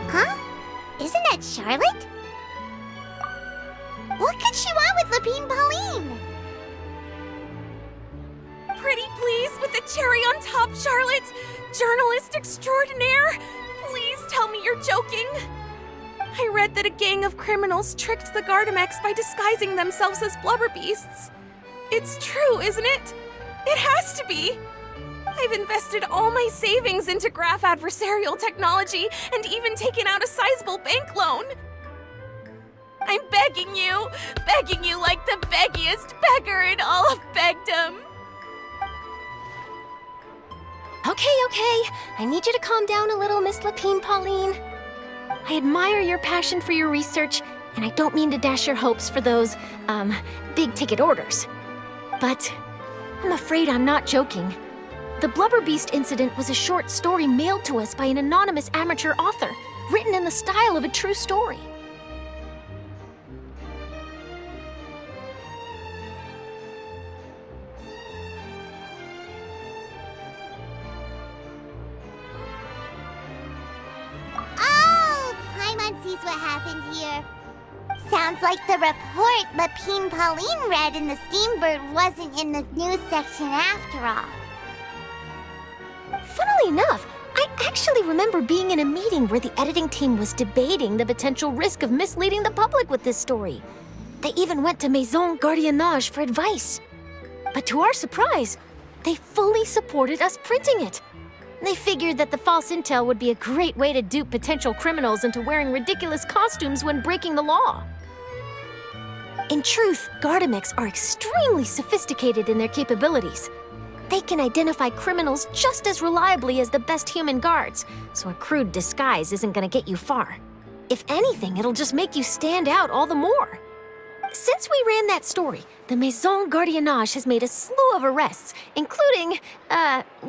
Huh? Isn't that Charlotte? What could she want with Lapine Pauline? Pretty please with the cherry on top, Charlotte! Journalist extraordinaire! Please tell me you're joking! I read that a gang of criminals tricked the Gardamex by disguising themselves as blubber beasts. It's true, isn't it? It has to be! I've invested all my savings into graph adversarial technology and even taken out a sizable bank loan. I'm begging you like the beggiest beggar in all of begdom. Okay. I need you to calm down a little, Miss Lapine Pauline. I admire your passion for your research, and I don't mean to dash your hopes for those, big-ticket orders. But I'm afraid I'm not joking. The Blubber Beast incident was a short story mailed to us by an anonymous amateur author, written in the style of a true story. Oh, Paimon sees what happened here. Sounds like the report Lapine Pauline read in the Steambird wasn't in the news section after all. Funnily enough, I actually remember being in a meeting where the editing team was debating the potential risk of misleading the public with this story. They even went to Maison Gardiennage for advice. But to our surprise, they fully supported us printing it. They figured that the false intel would be a great way to dupe potential criminals into wearing ridiculous costumes when breaking the law. In truth, Gardamex are extremely sophisticated in their capabilities. They can identify criminals just as reliably as the best human guards, so a crude disguise isn't gonna get you far. If anything, it'll just make you stand out all the more. Since we ran that story, the Maison Gardiennage has made a slew of arrests, including,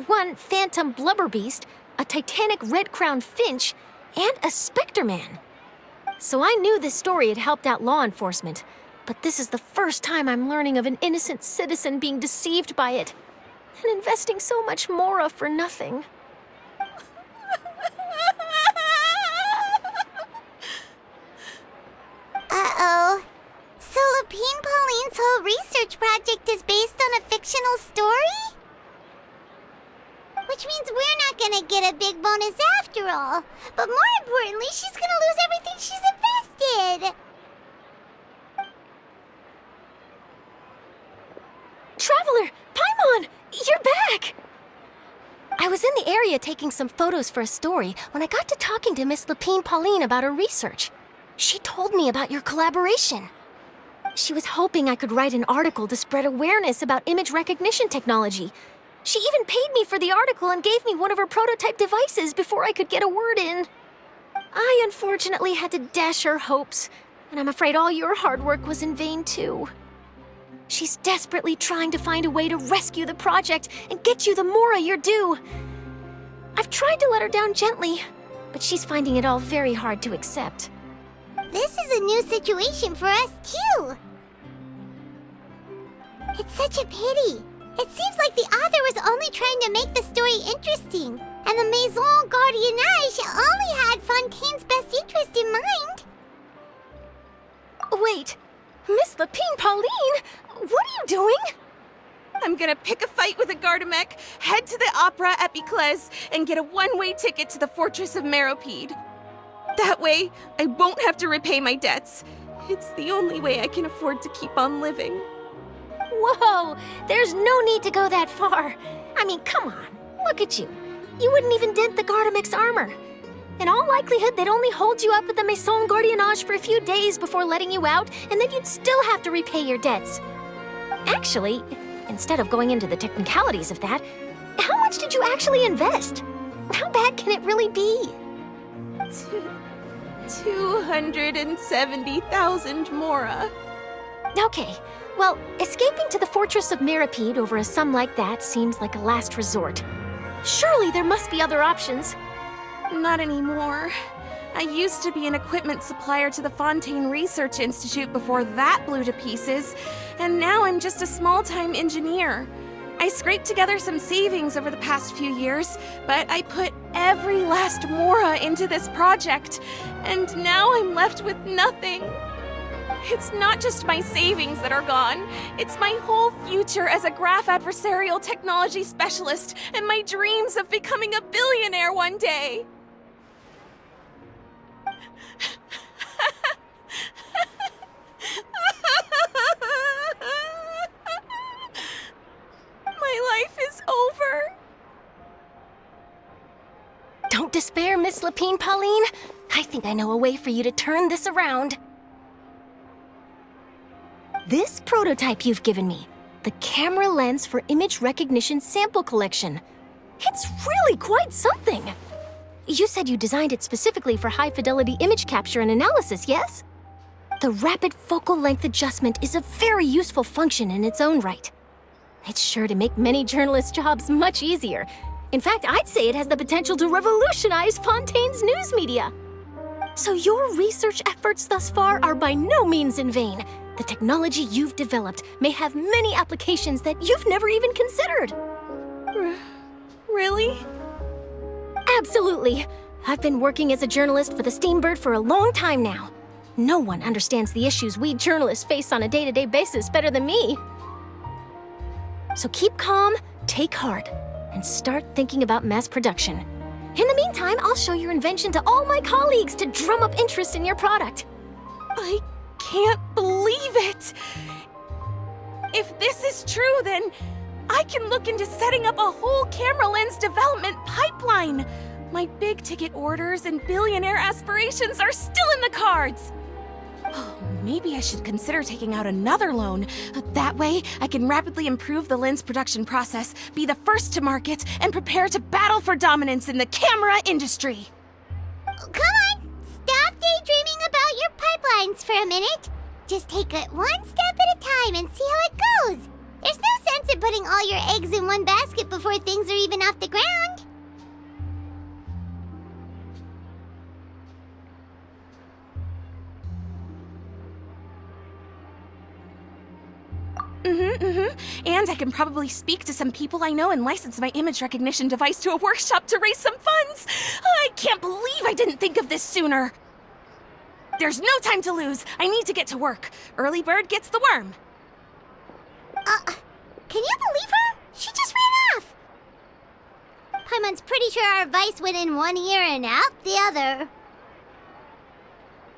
one phantom blubber beast, a titanic red-crowned finch, and a specter man. So I knew this story had helped out law enforcement, but this is the first time I'm learning of an innocent citizen being deceived by it, and investing so much mora for nothing. Uh-oh. So Lapine Pauline's whole research project is based on a fictional story? Which means we're not gonna get a big bonus after all. But more importantly, she's gonna lose everything she's invested. Traveler! Paimon! You're back! I was in the area taking some photos for a story when I got to talking to Miss Lapine Pauline about her research. She told me about your collaboration. She was hoping I could write an article to spread awareness about image recognition technology. She even paid me for the article and gave me one of her prototype devices before I could get a word in. I unfortunately had to dash her hopes, and I'm afraid all your hard work was in vain too. She's desperately trying to find a way to rescue the project and get you the mora you're due. I've tried to let her down gently, but she's finding it all very hard to accept. This is a new situation for us, too. It's such a pity. It seems like the author was only trying to make the story interesting, and the Maison Gardiennage only had Fontaine's best interest in mind. Wait, Miss Lapine Pauline, what are you doing? I'm gonna pick a fight with a Gardamek, head to the Opera at Biclez, and get a one-way ticket to the Fortress of Meropide. That way, I won't have to repay my debts. It's the only way I can afford to keep on living. Whoa, there's no need to go that far. I mean, come on, look at you. You wouldn't even dent the Gardamek's armor. In all likelihood, they'd only hold you up at the Maison Gardiennage for a few days before letting you out, and then you'd still have to repay your debts. Actually, instead of going into the technicalities of that, how much did you actually invest? How bad can it really be? 270,000 mora. Okay, well, escaping to the fortress of Mirapede over a sum like that seems like a last resort. Surely there must be other options. Not anymore. I used to be an equipment supplier to the Fontaine Research Institute before that blew to pieces, and now I'm just a small-time engineer. I scraped together some savings over the past few years, but I put every last mora into this project, and now I'm left with nothing. It's not just my savings that are gone, it's my whole future as a graph adversarial technology specialist and my dreams of becoming a billionaire one day. My life is over. Don't despair, Miss Lapine Pauline. I think I know a way for you to turn this around. This prototype you've given me, the camera lens for image recognition sample collection. It's really quite something. You said you designed it specifically for high-fidelity image capture and analysis, yes? The rapid focal length adjustment is a very useful function in its own right. It's sure to make many journalists' jobs much easier. In fact, I'd say it has the potential to revolutionize Fontaine's news media. So your research efforts thus far are by no means in vain. The technology you've developed may have many applications that you've never even considered. Really? Absolutely. I've been working as a journalist for the Steambird for a long time now. No one understands the issues we journalists face on a day-to-day basis better than me. So keep calm, take heart, and start thinking about mass production. In the meantime, I'll show your invention to all my colleagues to drum up interest in your product. I can't believe it! If this is true, then I can look into setting up a whole camera lens development pipeline. My big ticket orders and billionaire aspirations are still in the cards. Oh, maybe I should consider taking out another loan. That way, I can rapidly improve the lens production process, be the first to market, and prepare to battle for dominance in the camera industry. Come on, stop daydreaming about your pipelines for a minute. Just take it one step at a time and see how it goes. There's no sense in putting all your eggs in one basket before things are even off the ground. And I can probably speak to some people I know and license my image recognition device to a workshop to raise some funds. I can't believe I didn't think of this sooner. There's no time to lose. I need to get to work. Early bird gets the worm. Can you believe her? She just ran off. Paimon's pretty sure our advice went in one ear and out the other.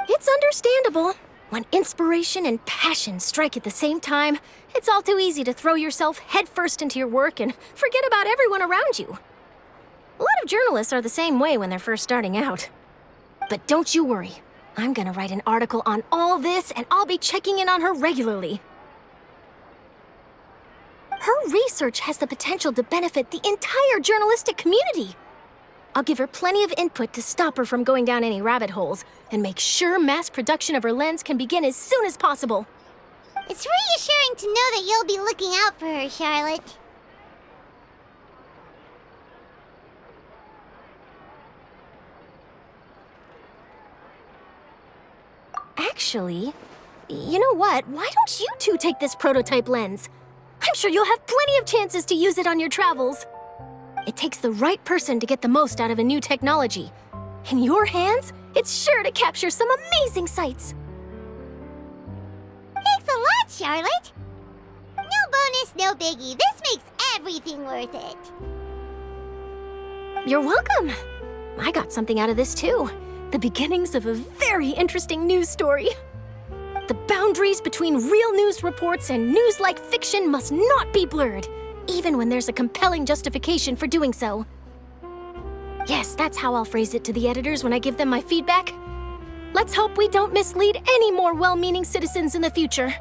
It's understandable. When inspiration and passion strike at the same time, it's all too easy to throw yourself headfirst into your work and forget about everyone around you. A lot of journalists are the same way when they're first starting out. But don't you worry. I'm gonna write an article on all this, and I'll be checking in on her regularly. Her research has the potential to benefit the entire journalistic community. I'll give her plenty of input to stop her from going down any rabbit holes and make sure mass production of her lens can begin as soon as possible. It's reassuring to know that you'll be looking out for her, Charlotte. Actually, you know what? Why don't you two take this prototype lens? I'm sure you'll have plenty of chances to use it on your travels. It takes the right person to get the most out of a new technology. In your hands, it's sure to capture some amazing sights. Thanks a lot, Charlotte. No bonus, no biggie. This makes everything worth it. You're welcome. I got something out of this too. The beginnings of a very interesting news story. The boundaries between real news reports and news-like fiction must not be blurred, even when there's a compelling justification for doing so. Yes, that's how I'll phrase it to the editors when I give them my feedback. Let's hope we don't mislead any more well-meaning citizens in the future.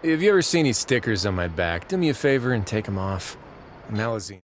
If you ever see any stickers on my back, do me a favor and take them off. Malazine.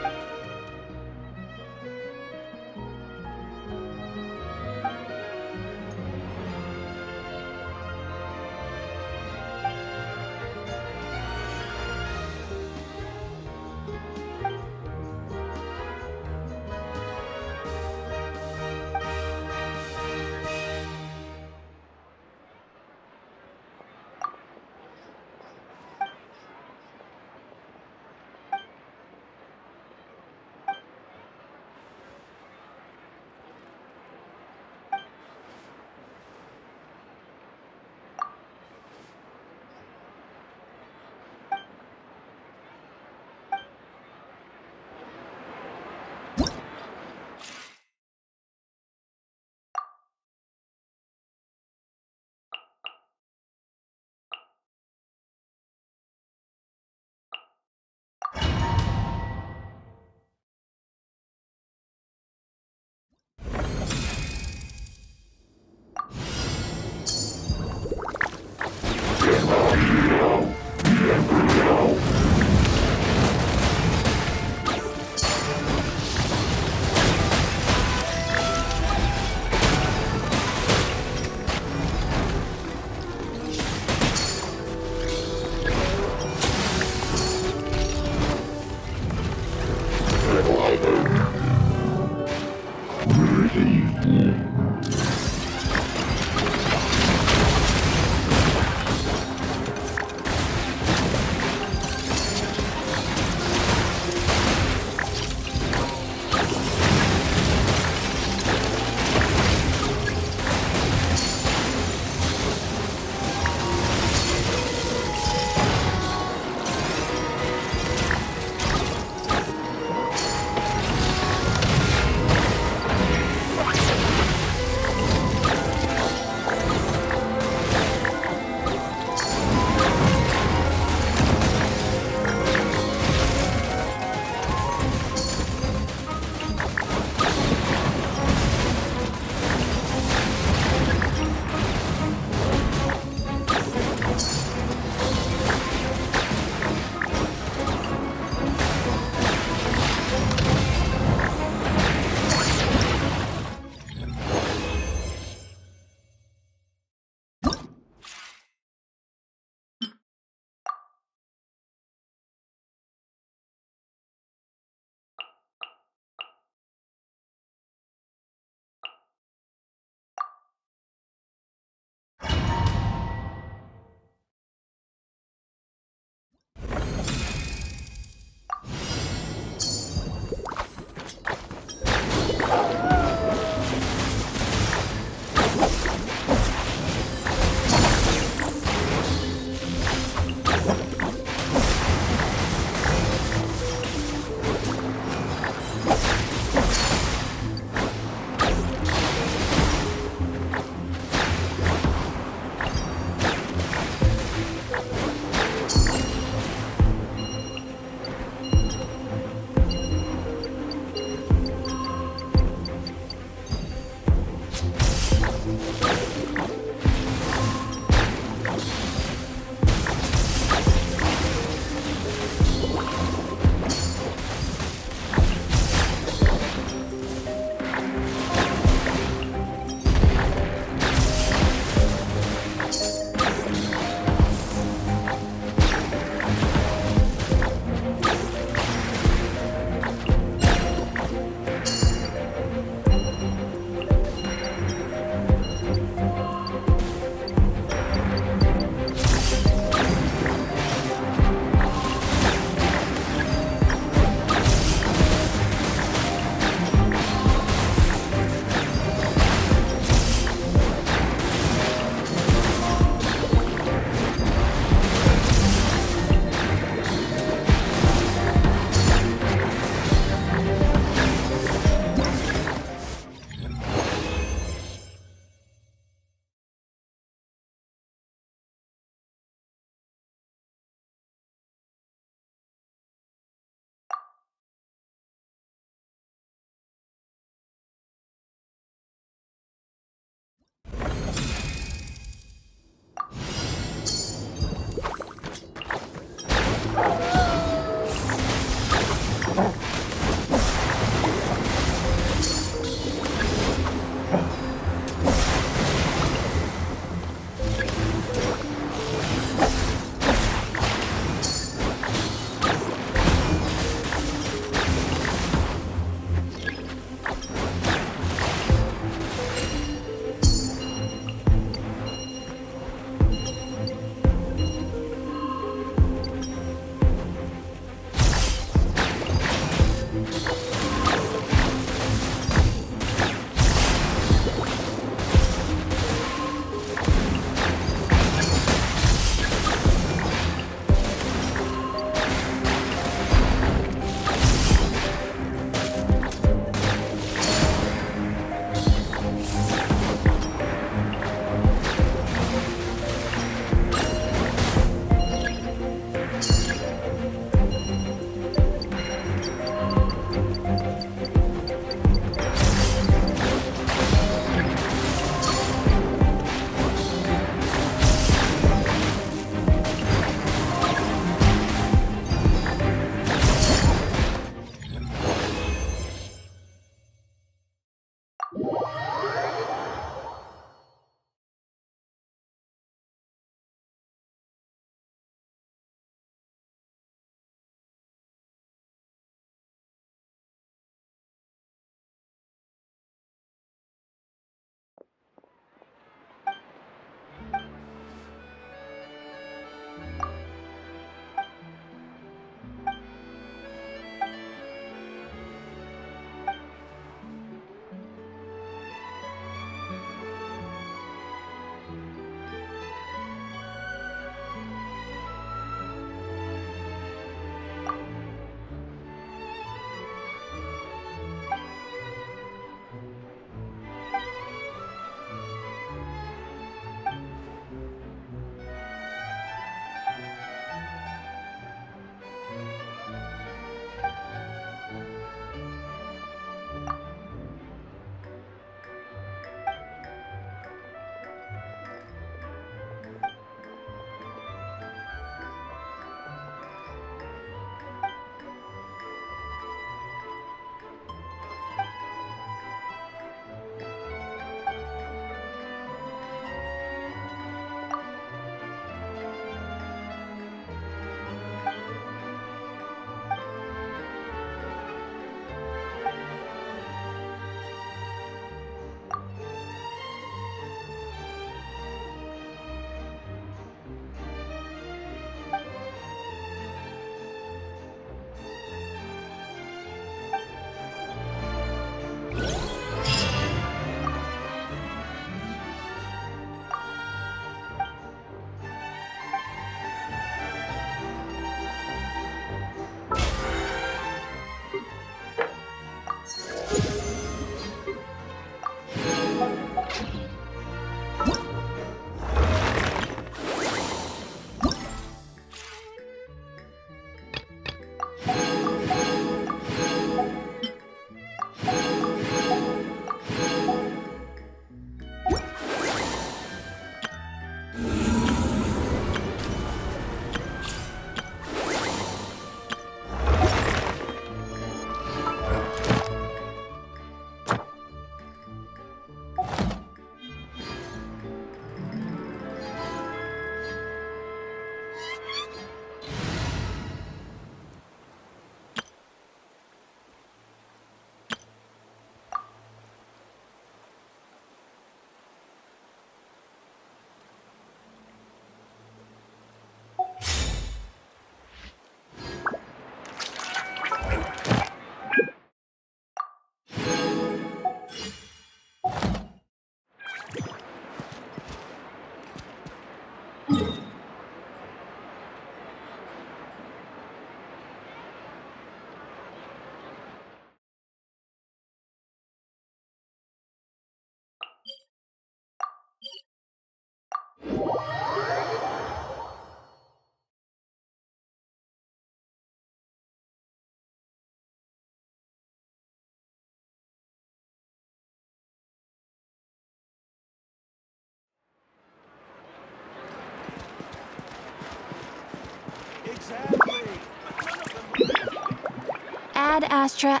Ad Astra.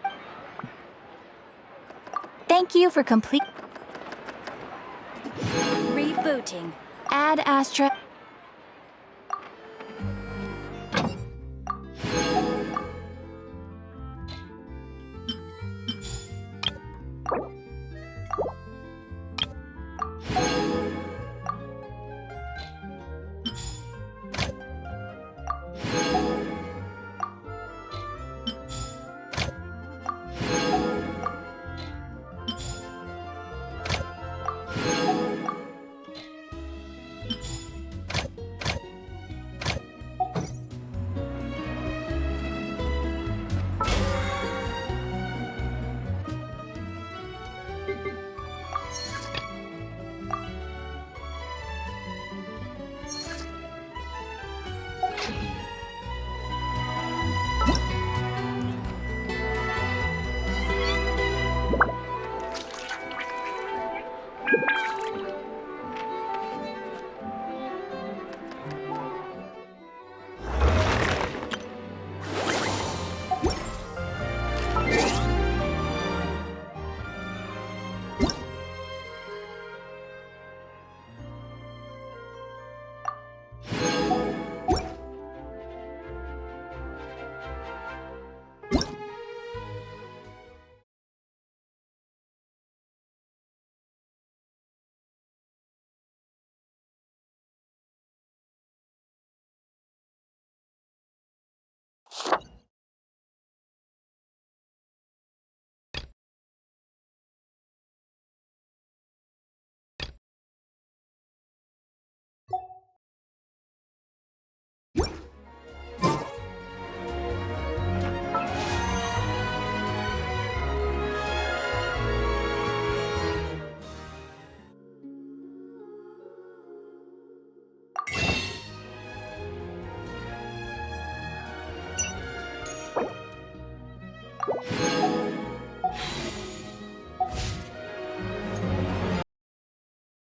Thank you for complete. Rebooting. Ad Astra.